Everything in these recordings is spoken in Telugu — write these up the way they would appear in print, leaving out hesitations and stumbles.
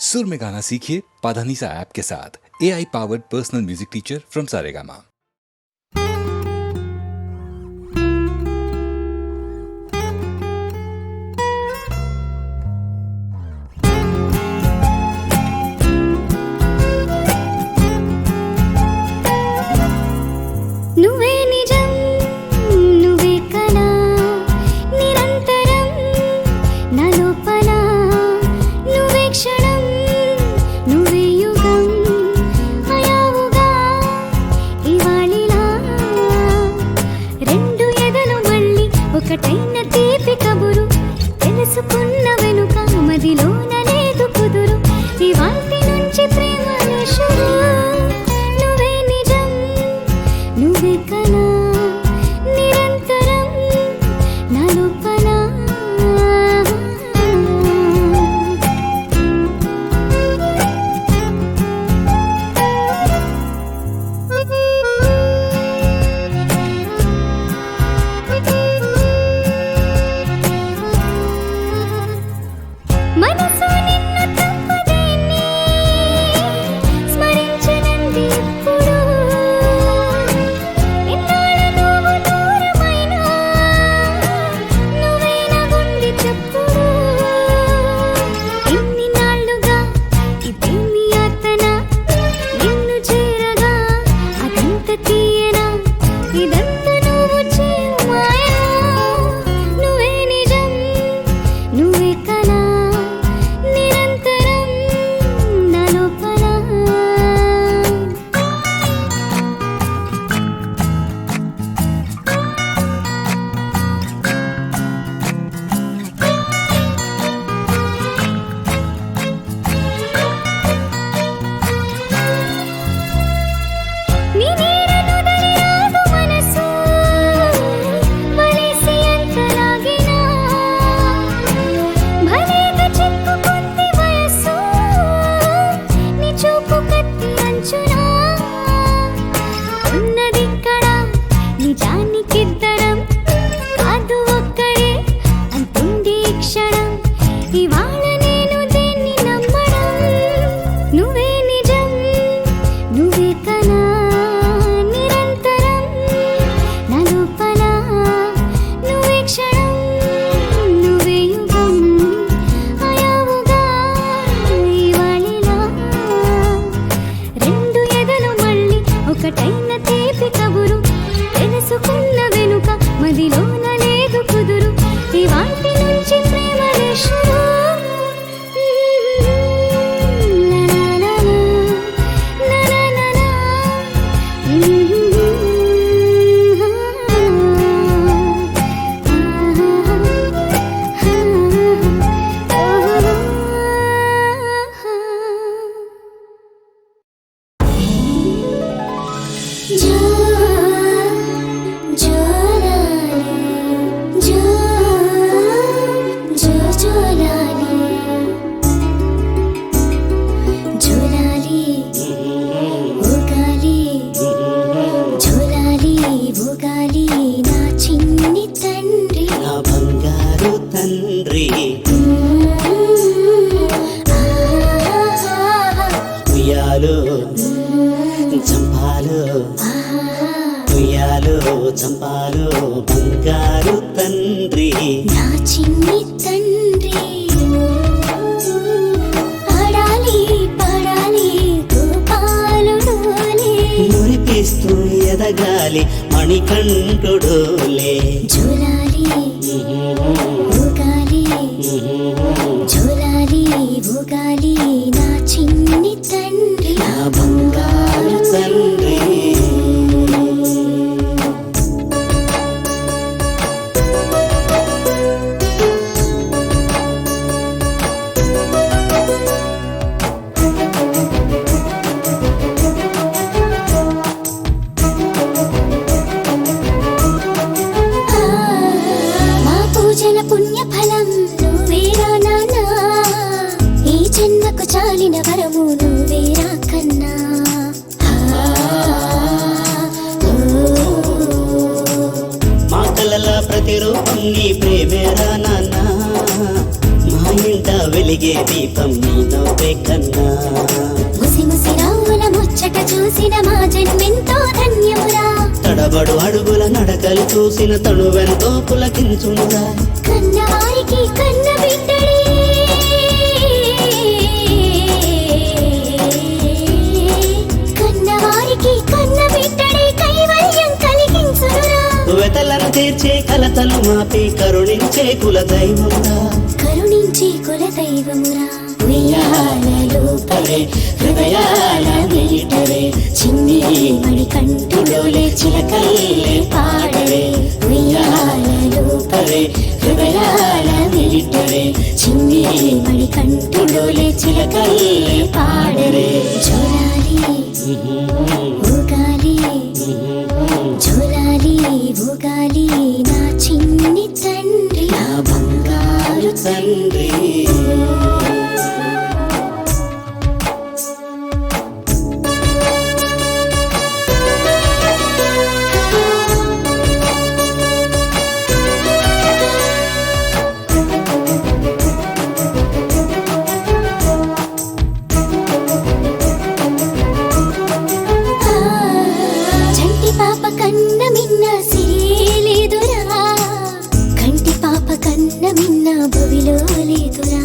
सुर में गाना सीखिए पाधानीसा ऐप के साथ। AI powered personal music teacher from Saregama. చంపాలో బంగారు తండ్రి నా చిన్ని తండ్రి ఆడాలి పాడాలి గోపాలుడోలే మురిపిస్తూ ఎదగాలి మణికంఠుడోలే జోలాలి ఊగాలి జోలాలి ఊగాలి నా చిన్ని తండ్రి నా బంగారు తండ్రి పుణ్యఫలం నువ్వేరా నాన్నా ఈ జన్మకు చాలిన వరము నువ్వేరా కన్నా మా కలల ప్రతిరూపం నీ ప్రేమేరా నాన్న మా ఇంట వెలి వెలిగే దీపం నీ నవ్వే కన్నా. ముసి ముసి నవ్వుల ముచ్చట చూసిన మా జన్మెంతో ధన్యమురా. తడబడు అడుగుల నడకలు చూసిన తనువెంతో పులకించునురా. కన్నవారికి కన్న బిడ్డడే, కన్నవారికి కన్న బిడ్డడే కైవల్యం కలిగించునురా. వెతలను తీర్చే కలతలు మాపి కరుణించే కుల దైవమురా. కరుణించే కుల దైవమురా. ఉయ్యాలలోపలే హృదయాల వెయిటరే, చిన్ని మణి కంటిలోలే చిలకల్లే పాడరే. ఉయ్యాలలోపలే హృదయాల వెయిటరే, చిన్ని మణి కంటిలోలే చిలకల్లే పాడరే. జోలాలి ఊగాలి, జోలాలి ఊగాలి నా చిన్ని తండ్రి, నా బంగారు తండ్రి. చంటి పాప కన్న మిన్న సిరేలేదురా, కంటి పాప కన్న మిన్న భువిలో లేదురా.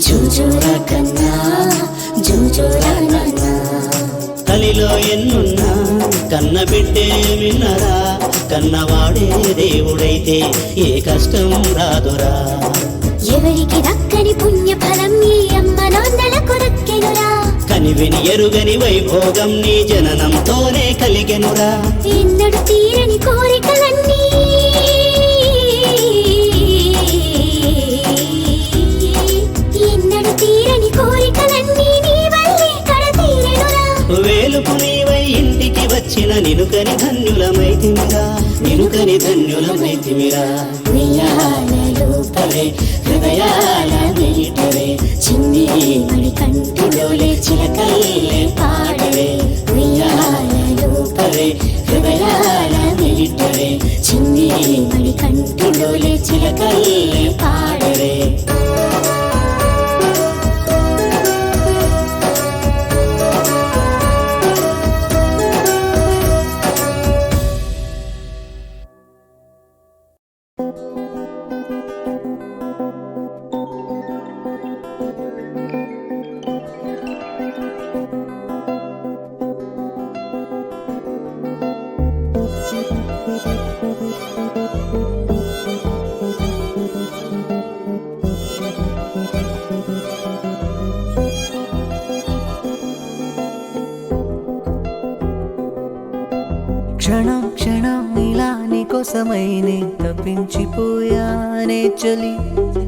జోజోరా కన్నా జోజోరా నాన్నా, కలిలో ఎన్నున్నా కన్న బిడ్డే విన్నరా. కన్నవాడే దేవుడైతే ఏ కష్టం రాదురా. ఎవరికి దక్కని పుణ్య ఫలం ఈ అమ్మ నాన్నలకు దక్కెనురా. కనివిని ఎరుగని వైభోగం నీ జననంతోనే కలిగెనురా. ఎన్నడు తీరని కోరికలన్నీ, ఎన్నడు తీరని కోరికలన్నీ నీ వల్లే కడతీరెనురా. వేలుపు నీవై ఇంటికి వచ్చిన నినుకని ధన్యులమైతిమిరా, నినుకని ధన్యులమైతిమిరా. ఉయ్యాలలోపలే హృదయాల వెయిటరే, చిన్ని మణి కంటిలోలే చిలకల్లే పాడరే. ఉయ్యాలలోపలే హృదయాల వెయిటరే, చిన్ని మణి కంటిలోలే చిలకల్లే పాడరే. క్షణం క్షణం ఇలా నీకోసమైనే తప్పించిపోయానే చలి,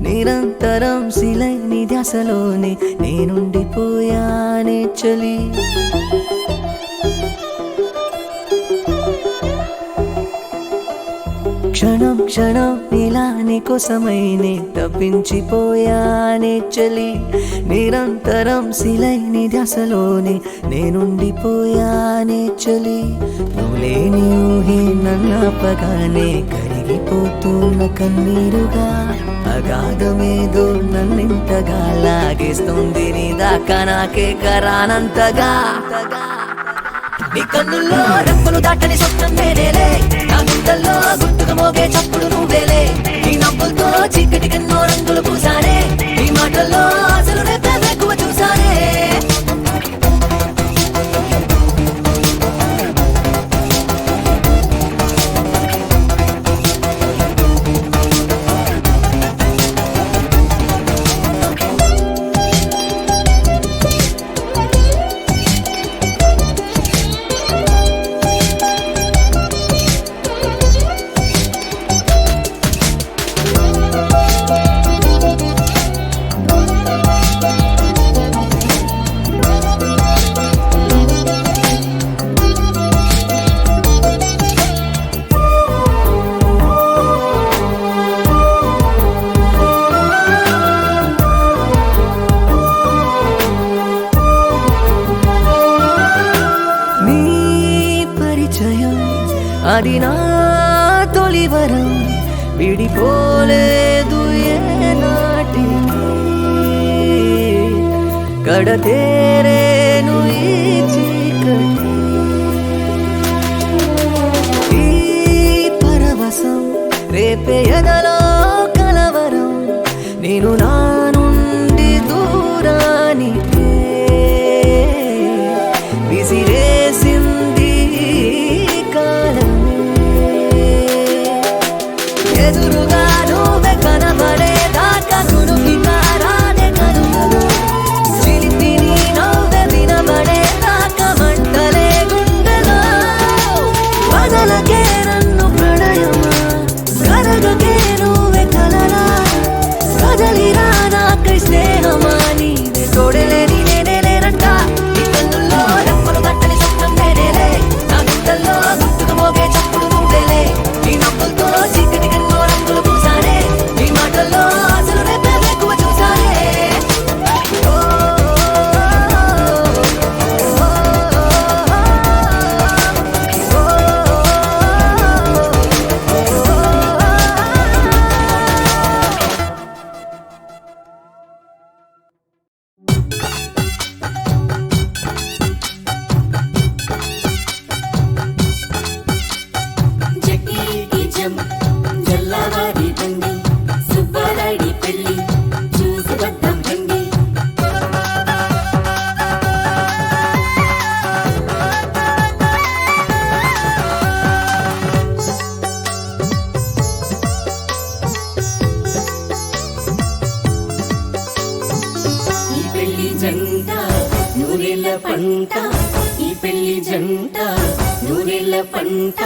నిరంతరం శిలై నీ ధ్యాసలోనే నేనుండిపోయానే చలి. క్షణం క్షణం ఇలా నీకోసమైనే తప్పించిపోయానే చలి, నిరంతరం శిలై నీ ధ్యాసలోనే నేనుండిపోయానే చలి. నువ్వులేని ఊహే నన్నాపగానే కరిగిపోతున్న కన్నీరుగా, అగాధమేదో నన్నింతగా లాగేస్తుంది నీ దాకా నాకే కరానంతగా. నీ కన్నుల్లో రెప్పలు దాటని స్వప్నం నేనేలే, నా గుండెల్లో గుర్తుకు మోగే చప్పుడు నువ్వేలే. నీ నవ్వులతో చీకటికెన్నో రంగులు పూసానే, నీ మాటల్లో అసలు రేపే ఎక్కువ చూసానే. అది నా తొలివరం, విడిపోలేదు ఏనాటికి. కడతేరేను ఈ చీకటి ఈ పరవశం రేపే ఎదలో కలవరం నేను నా నుండి దూరానికే విసిరేసింది కాలమే ఎదురుగా నువ్వే కనబడేదాకా కునుకి కారానే కనులలో చిలిపిని నవ్వే వినబడేదాకా మంటలే గుండెలో వదలకే నన్ను ప్రణయమా కరగకే నువ్వే కలలా కదలిరా నాకై స్నేహమా నీవే తోడలేని నేనే లేనంట నీ కన్నుల్లో రెప్పలు తట్టని శబ్దం నేనేలే నా గుండెల్లో గుట్టుకు మోగే చప్పుడు నువ్వేలే నీ నవ్వులతో చీకటి కన్నో రంగులు పూసానే నీ మాటల్లో అసలు రేపే ఎక్కువ చూసానే ఓ, జగ్గేటి జం జల్లవాడి బండి సుబ్బారాయుడి పెళ్లి చూసి వద్దాం రండి ఈ పెళ్లి జంట నూరేళ్ల పంట ఈ పెళ్లి జంట నూరేళ్ల పంట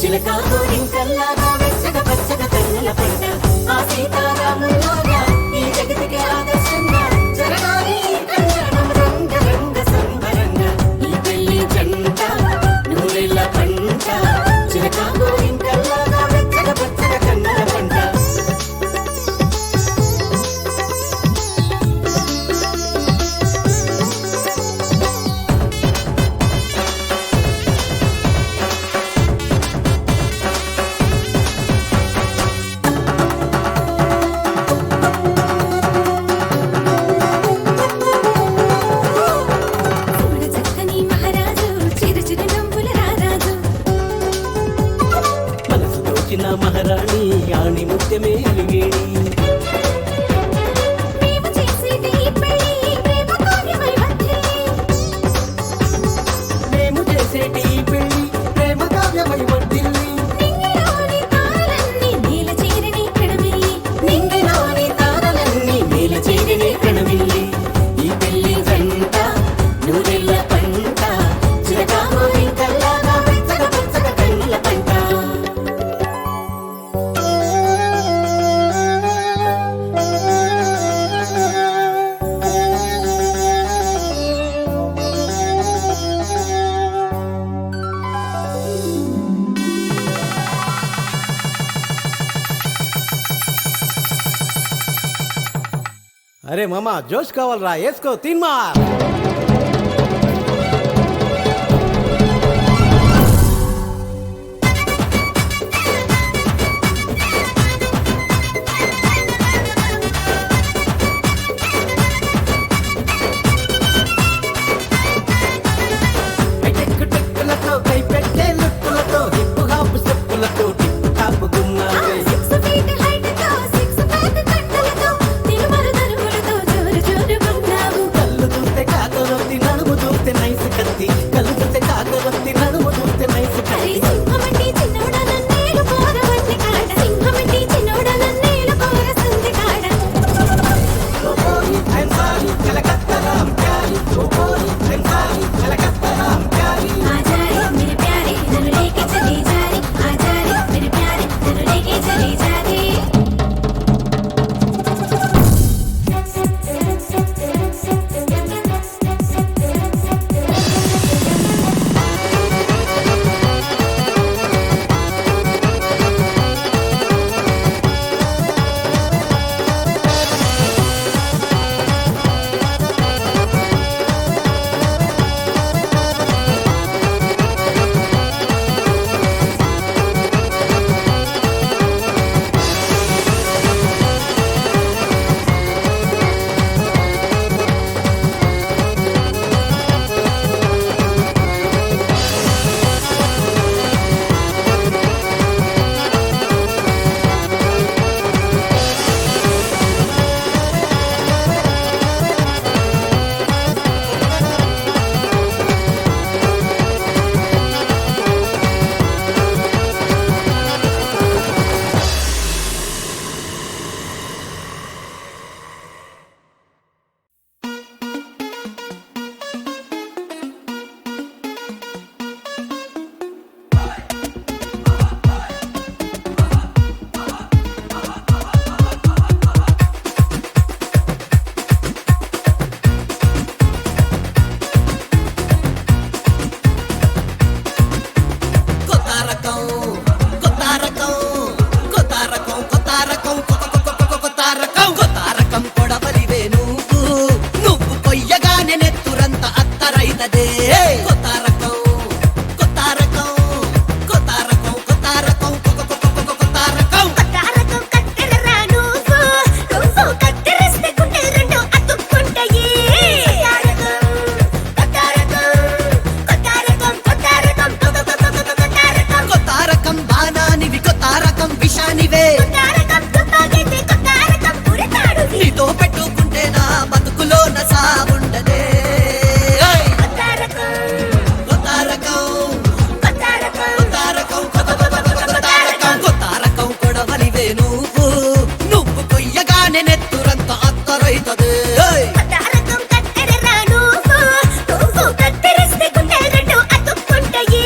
చిలక గోరింకల్లాగా వెచ్చగా పచ్చగా కన్నుల పంట ఆ సీతారాముల్లాగా ఈ జగతికి ఆదర్శంగా జరగాలి ఈ కళ్యాణం రంగ రంగ సంబరంగా ఈ పెళ్లి జంట నూరేళ్ల పంట చిలక గోరింకల్లాగా వెచ్చగా పచ్చగా కన్నుల పంట చూడ చక్కని మహారాజు చిరు చిరు నవ్వుల రారాజు మనసు దోచిన మహారాణి ఆణి ముత్యమే అలివేణి మేము చేసేది ఈ పెళ్లి ప్రేమ కావ్యమై వర్ధిల్లి మేము చేసేటి ఈ పెళ్లి ప్రేమ కావ్యమై వర్ధిల్లి నింగిలోని తారలన్నీ నీల చీరని కడమిల్లి నింగిలోని తారలన్నీ మేల చేరినే కణవిల్లి ఈ పెళ్లి జంట నూరెళ్ళ పంట చిరకా గోరింకల్లాగా వెచ్చగా పచ్చగా కన్నుల పంట అరే మామా జోష్ కావాలరా వేసుకో తిన్మా టెక్కు టెక్కులతో కై పెట్టే లుక్కులతో హిప్పు హాపు స్టెప్పులతో టిప్పు టాపు గుమ్మాలే 6 ఫీట్ హైట్ తో 6 ప్యాక్ కండలతో తిరుమల దరువులతో జోరు జోరు గున్నావు కళ్ళు చూస్తే కాకరొత్తి నడుము చూస్తే నైస్ కత్తి కళ్ళు చూస్తే కాకరొత్తి నడుము చూస్తే నైస్ హరి కత్తి సింహమంటి చిన్నోడ నన్నేలు కోరవట్టి కాడ సింహమంటి చిన్నోడ నన్నేలు కోర సంది కాడ आजारी मेरे प्यारे तनु लेके चली जा रे आजारी मेरे प्यारे तनु लेके चली जा रे ఉన్నదే కొత్త రకం కొత్త రకం కొత్త రకం కొత్త రకం కొత్త రకం కొత్త రకం కత్తెరరా నువ్వు నువ్వు కత్తెరిస్తే గుండె రెండు అతుక్కుంటాయి కొత్త రకం కొత్త రకం కొత్త రకం కొత్త రకం కొత్త రకం బాణానివి కొత్త రకం విషానివే కొత్త రకం తుపాకీతే కొత్త రకం ఉరితాడు నీతో పెట్టుకుంటే నా బతుకులో నసా ఉండదే కొత్త రకం కొత్త రకం కొత్త రకం కొత్త రకం కొత్త రకం కొత్త రకం కొడవలివే నువ్వు కొయ్యగానే నెత్తురంత అత్తరైతదే కొత్త రకం కత్తెరరా నువ్వు నువ్వు కత్తెరిస్తే గుండె రెండు అతుక్కుంటాయి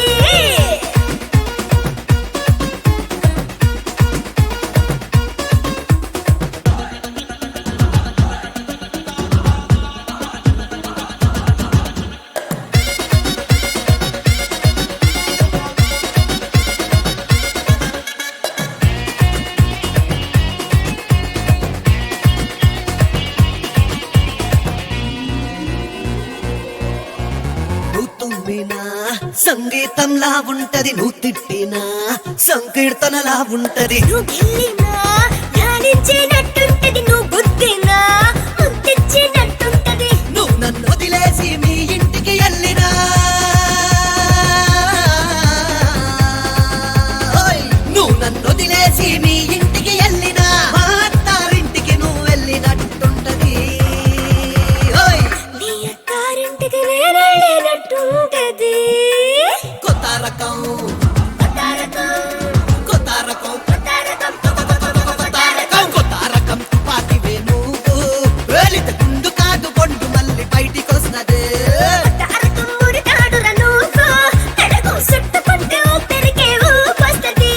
నువ్వు తుమ్మినా సంగీతంలా ఉంటది నువ్వు తిట్టినా సంకీర్తనలా ఉంటది నువ్వు గిల్లినా ధ్యానించినట్టుంటది నువ్వు బుద్ధినా ముద్దిచ్చినట్టుంటది నువ్వు నన్ను వదిలేసి మీ ఇంటికి వెళ్ళినా నువ్వు నన్ను వదిలేసి మీ ఇంటికి వెళ్ళినా మా అత్తారింటికి నువ్వు వెళ్ళినట్టుంటది నీ అత్తారింటికి నేనెళ్ళినట్టుంటది కొత్త రకం కొత్త రకం కొత్త రకం కొత్త రకం కొత్త రకం కొత్త రకం తుపాకివే నువ్వు వేలిత గుండు కాదు బొండు మళ్ళీ బయటికొస్తున్నదే కొత్త రకం ఉరితాడురా నువ్వు పెడకు చుట్టుకుంటే ఊపిరికే ఊపొస్తది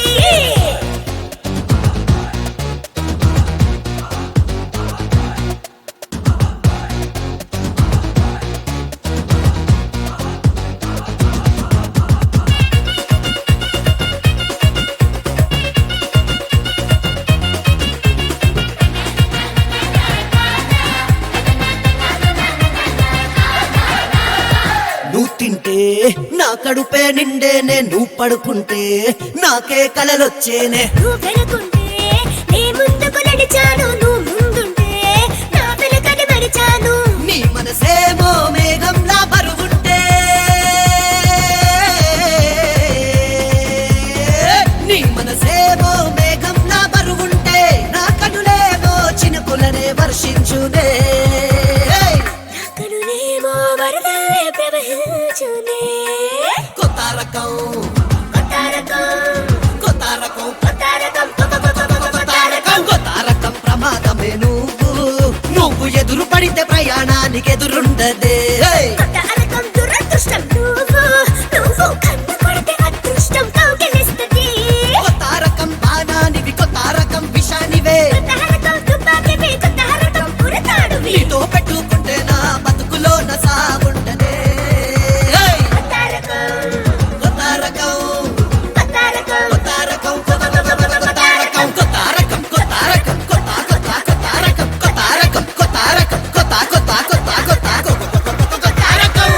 నువ్వు తింటే నా కడుపే నిండేనే నువ్వు పడుకుంటే నాకే కలలొచ్చేనే నువ్వు వెనుకుంటే నీ ముందుకు నడిచాను నువ్వు ముందుంటే నా వెనుకని మరిచాను నీ మనసేమో మేఘంలా బరువుంటే నీ మనసేమో మేఘంలా బరువుంటే నా కనులేమో చినుకులనే వర్షించునే కనులేమో వరదలే ప్రవహించునే కొత్త రకం కొత్త రకం కొత్త రకం కొత్త రకం కొత్త రకం కొత్త రకం ప్రమాదమే నువ్వు ఎదురు పడితే ప్రయాణానికి ఎదురుండదే కొత్త రకం దురదృష్టం నువ్వు కన్ను కొడితే అదృష్టం కౌగిలిస్తది కొత్త రకం బాణానివి కొత్త రకం విషానివే కొత్త రకం తుపాకీవి కొత్త రకం ఉరితాడువి నీతో పెట్టుకుంటే నా బతుకులో నసా ఉండదే కొత్త రకం కొత్త రకం కొత్త రకం కొత్త రకం కొత్త రకం కొత్త రకం కొత్త రకం కొత్త కొత్త కొత్త రకం కొత్త రకం కొత్త రకం కొత్త కొత్త కొత్త కొత్త కొత్త రకం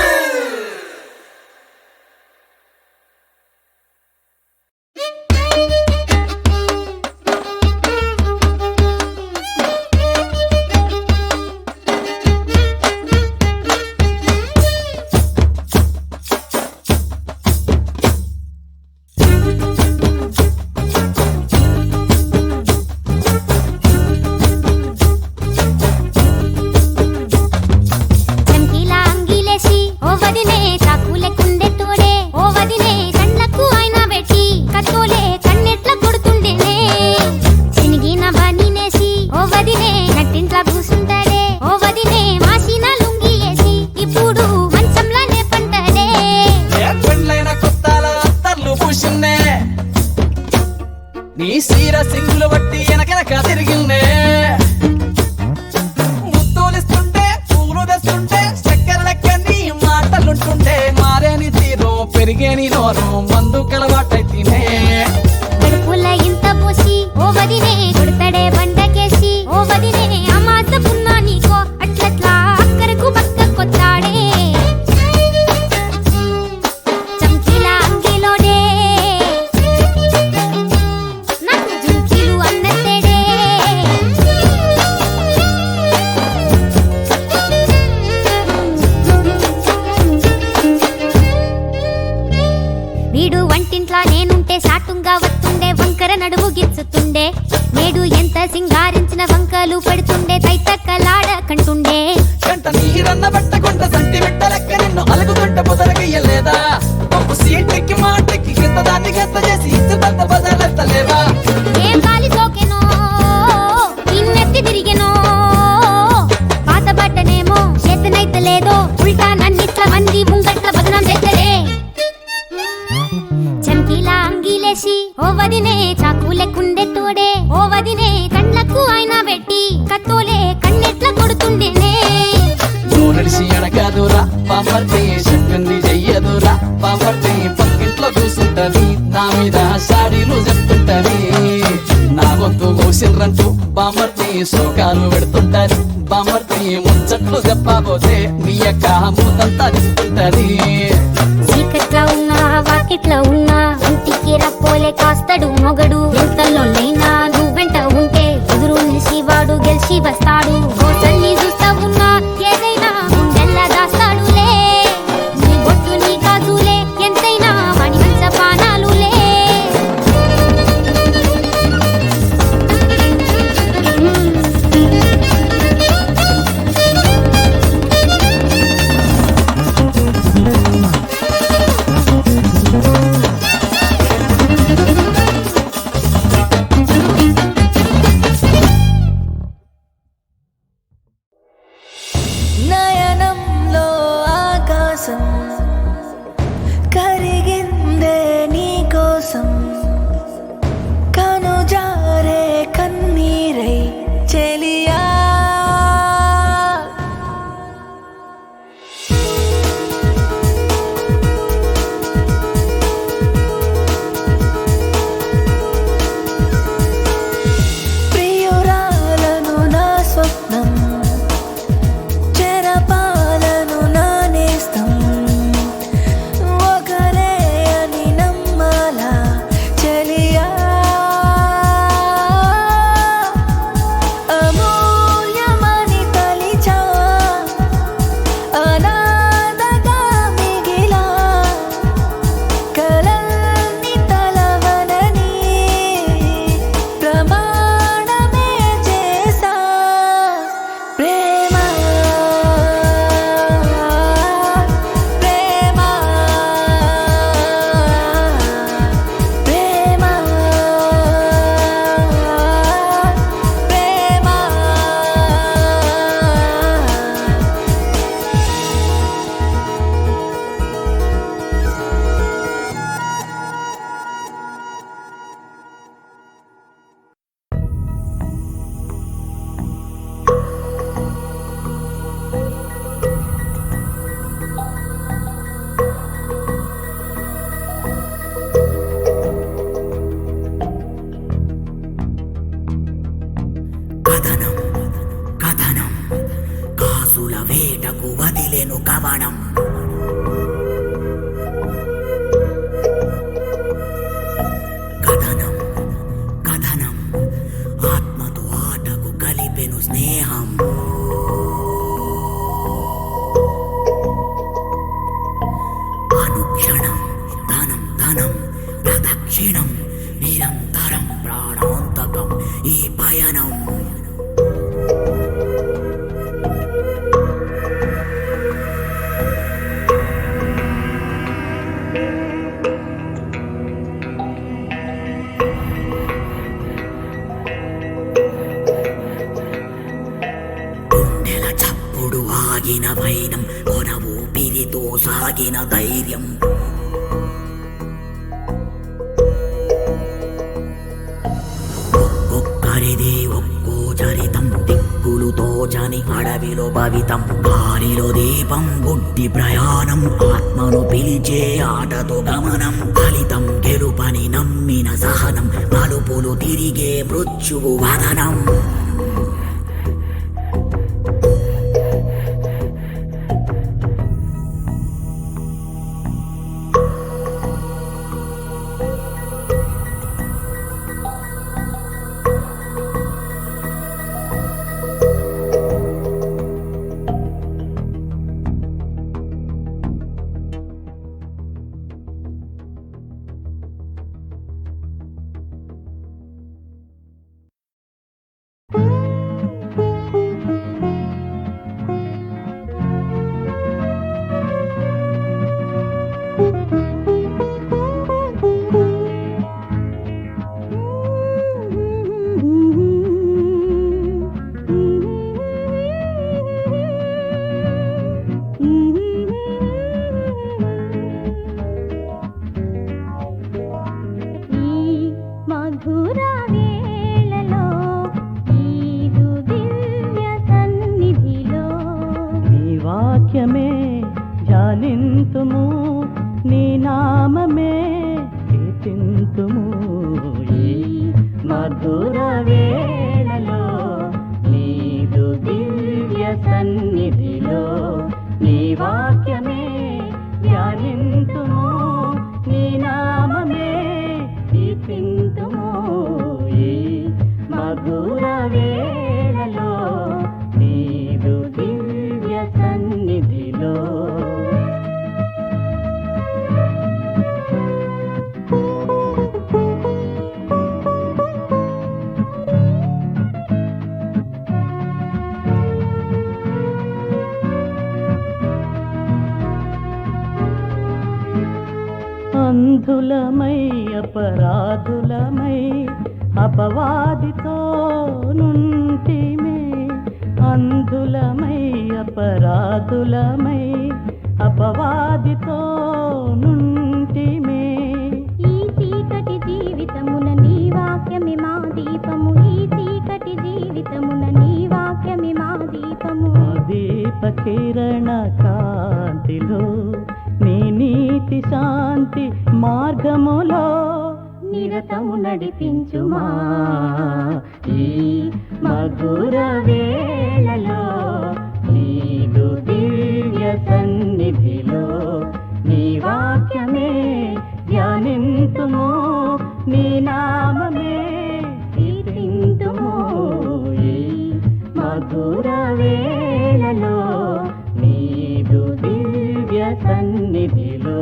పెంచుతుండే నేడు ఎంత సింగారించిన వంకలు పెడుతుండే తైతక్కలాడకంటుండే కంట నీరన్న పట్టకుంట సంటి బిడ్డ లెక్క నిన్ను అలుగుతుంట బుదరగయ్యలేదా పప్పు సీటెక్కి మాటెక్కి కింద దాన్ని గెత్త చేసి ఇచ్చుతంత బదలెత్తలేవా ఏం గాలి సోకెనో ఇన్నెత్తి తిరిగెనో పాత బట్టనేమో చేతనైతే లేదో ఉల్టా నన్నిట్ల మంది ముంగట్ల బదనం చేద్దరే చంకీలా అంగీలేసి ఓ వదినే చాకులెక్కుండే తోడే ఓ వదినే కండ్లకు ఆయన పెట్టి కత్తోలే కన్నెట్ల కొడుతుండేనే నడిసి ఎడకాదురా పాపర్తి చెప్పింది చెయ్యదురా పాపర్తి పక్కింట్లో కూసుంటది నా మీద సాడీలు చెప్తుంటది నా గొంతు కోసిల్రంటూ బామర్తి శోకాలు పెడుతుంటది బామర్తి ముచ్చట్లు చెప్పబోతే మీ యొక్క మూతంతా చెప్తుంటది చీకట్లా ఉన్నా వాకిట్లా ఉన్నా ఇంటికి రప్పోలే కాస్తడు మొగడు ఎంతలోనైనా నువ్వెంట ఉంటే ఎదురు నిలిచి వాడు గెలిచి వస్తాడు గోసల్ని చూస్తా ఉన్నా ఏదైనా గుండెల్లా దాస్తాడులే నీ బొట్టు నీ కాదులే ఎంతైనా వాడి మంచ పానాలులే నయనంలో ఆకాశం కరిగిందే నీ కోసం కనుజారే కన్నీరై చెలియా ప్రియురాలను నా స్వప్నం చెరపాలను నా నేస్తం ఒకరే అని నమ్మాలా చెలియా అమూల్యమని తలిచా అనాథగా మిగిలా కలల్ని తలవనని ప్రమాణమే చేసా ప్రేమ ప్రేమ ప్రేమ ప్రేమ కథనం కథనం కాసుల వేటకు వదిలేను కవనం కథనం కథనం ఆత్మతో ఆటకు కలిపెను స్నేహం అనుక్షణం ధనం ధనం ప్రదక్షిణం నిరంతరం ప్రాణాంతకం ఈ పయనం గుండెల చప్పుడు ఆగిన వైనం కొన ఊపిరితో సాగిన ధైర్యం ఒక్కొక్కరిది ఒక్కో చరితం దిక్కులు తోచని అడవిలో భవితం గాలిలో దీపం గుడ్డి ప్రయాణం ఆత్మను పిలిచే ఆటతో గమనం ఫలితం గెలుపని నమ్మిన సహనం మలుపులు తిరిగే మృత్యువు వదనం ధ్యానింతుము నీ నామమే కీర్తింతుము ఈ మధుర వేళలో నీదు దివ్య సన్నిధిలో నీ వాక్యమే ధ్యానింతుము నీ నామమే కీర్తింతుము ఈ మధుర వేళలో నీదు దివ్య సన్నిధిలో. అంధులమై అపరాధులమై అపవాదితో నుంటిమే, అంధులమై అపరాధులమై అపవాదితో నుంటిమే. ఈ చీకటి జీవితమున నీ వాక్యమే మా దీపము, ఈ చీకటి జీవితమున నీ వాక్యమే మా దీపము. దీప కిరణ కాంతిలో నీ నీతి శాంతి మార్గములో నిరతము నడిపించుమా ఈ మధుర వేళలో నీదు దివ్య సన్నిధిలో నీ వాక్యమే ధ్యానింతుము నీ నామమే కీర్తింతుము ఈ మధుర వేళలో నీదు దివ్య సన్నిధిలో.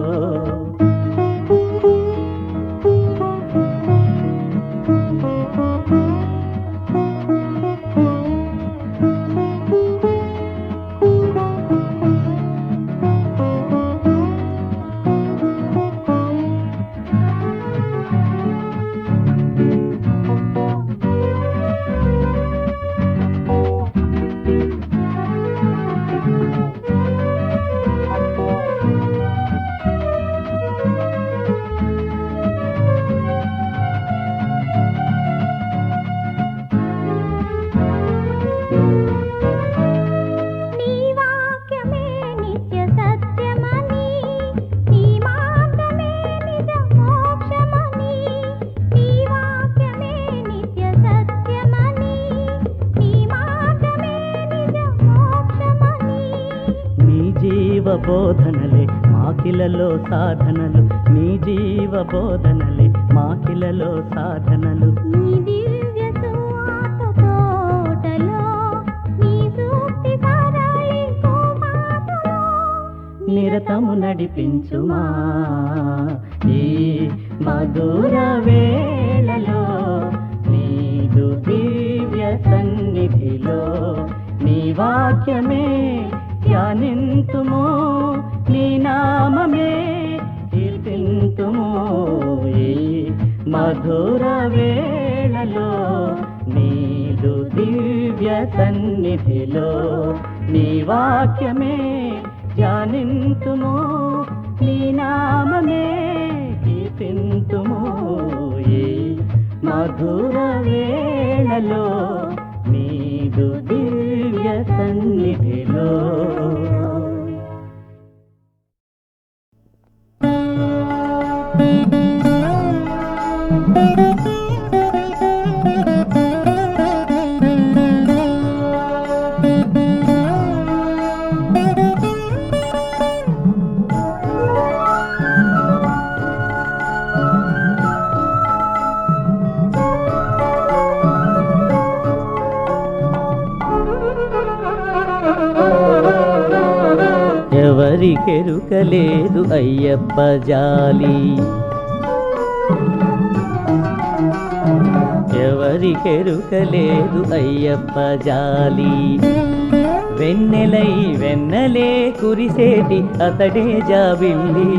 బోధనలే మాకిలలో సాధనలు, నీ జీవ బోధనలే మాకిలలో సాధనలు. నీ దివ్య సువాత తోటలో నీ సూక్తి సరళి సుమాటలో నిరతము నడిపించుమా ఈ మధుర వేళలో నీదు దివ్య సన్నిధిలో నీ వాక్యమే ధ్యానింతుము నీ నామమే కీర్తింతుము ఈ మధుర వేళలో నీదు దివ్య సన్నిధిలో నీ వాక్యమే ధ్యానింతుము నీ నామమే కీర్తింతుము ఈ మధుర వేళలో నీదు దివ్య సన్నిధిలో. ఎవరికెరుకలేదు అయ్యప్ప జాలి, ఎవరికెరుకలేదు అయ్యప్ప జాలి. వెన్నెలై వెన్నెలే కురిసేటి అతడే జాబిల్లి,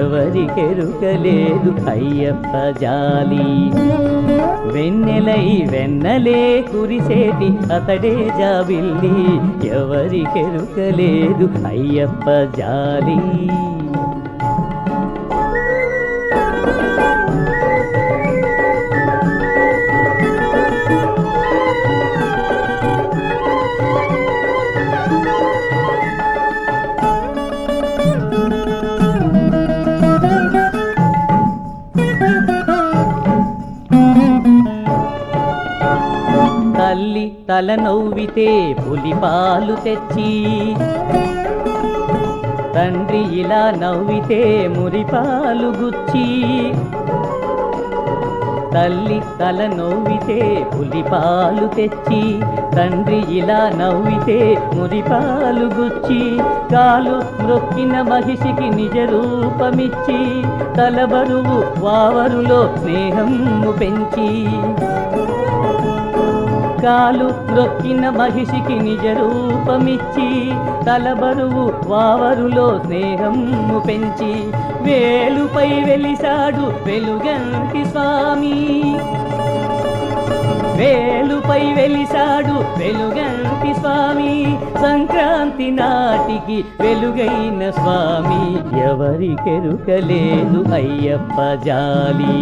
ఎవరికెరుకలేదు అయ్యప్ప జాలి. వెన్నెలై వెన్నెలే కురిసేటి అతడే జాబిల్లి, ఎవరికెరుకలేదు అయ్యప్ప జాలి. తల నవ్వితే పులి పాలు తెచ్చి, తండ్రి ఇలా నవ్వితే మురిపాలు గుచ్చి, తల్లి తల నవ్వితే పులి పాలు తెచ్చి, తండ్రి ఇలా నవ్వితే మురిపాలు గుచ్చి, కాలు మ్రొక్కిన మహిషికి నిజ రూపమిచ్చి, తల బరువు వావరులో స్నేహము పెంచి, కాలు మ్రొక్కిన మహిషికి నిజ రూపమిచ్చి, తల బరువు వావరులో స్నేహము పెంచి, వేలుపై వెలిసాడు వెలుగంటి స్వామి, వేలుపై వెలిసాడు వెలుగంటి స్వామి, సంక్రాంతి నాటికి వెలుగైన స్వామి, ఎవరికెరుకలేదు అయ్యప్ప జాలి,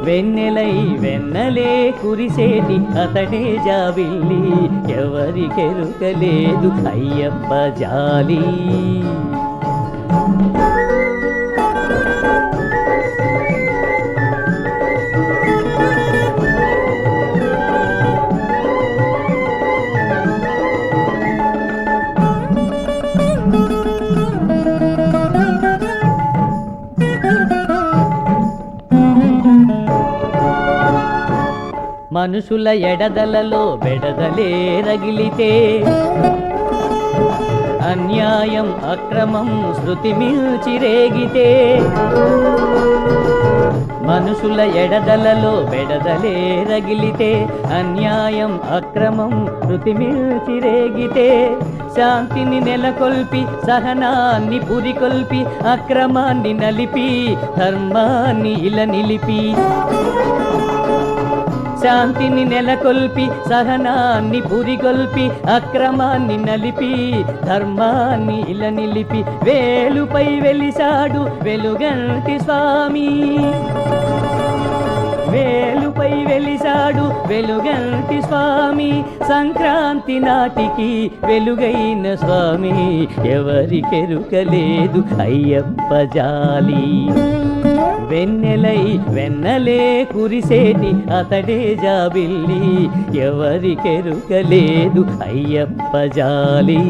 వెన్నెలై వెన్నలే కురిసేటి అతడే జాబిల్లి, ఎవరికెరుకలేదు అయ్యప్ప జాలి. మనుషుల ఎడదలలో బెడదలే రగిలితే, అన్యాయం అక్రమం శృతి మిల్చి రేగితే, మనుషుల ఎడదలలో బెడదలే రగిలితే, అన్యాయం అక్రమం శృతి మిల్చి రేగితే, శాంతిని నెలకొల్పి సహనాన్ని పురికొల్పి, అక్రమాన్ని నలిపి ధర్మాన్ని ఇలా నిలిపి, శాంతిని నెలకొల్పి సహనాన్ని పురికొల్పి, అక్రమాన్ని నలిపి ధర్మాన్ని ఇలా నిలిపి, వేలుపై వెలిసాడు వెలుగంటి స్వామి, వేలుపై వెలిసాడు వెలుగంటి స్వామి, సంక్రాంతి నాటికి వెలుగైన స్వామి, ఎవరికెరుకలేదు అయ్యప్ప జాలి, వెన్నెలై వెన్నలే కురిసేటి అతడే జాబిల్లి, ఎవరికెరుకలేదు అయ్యప్ప జాలి.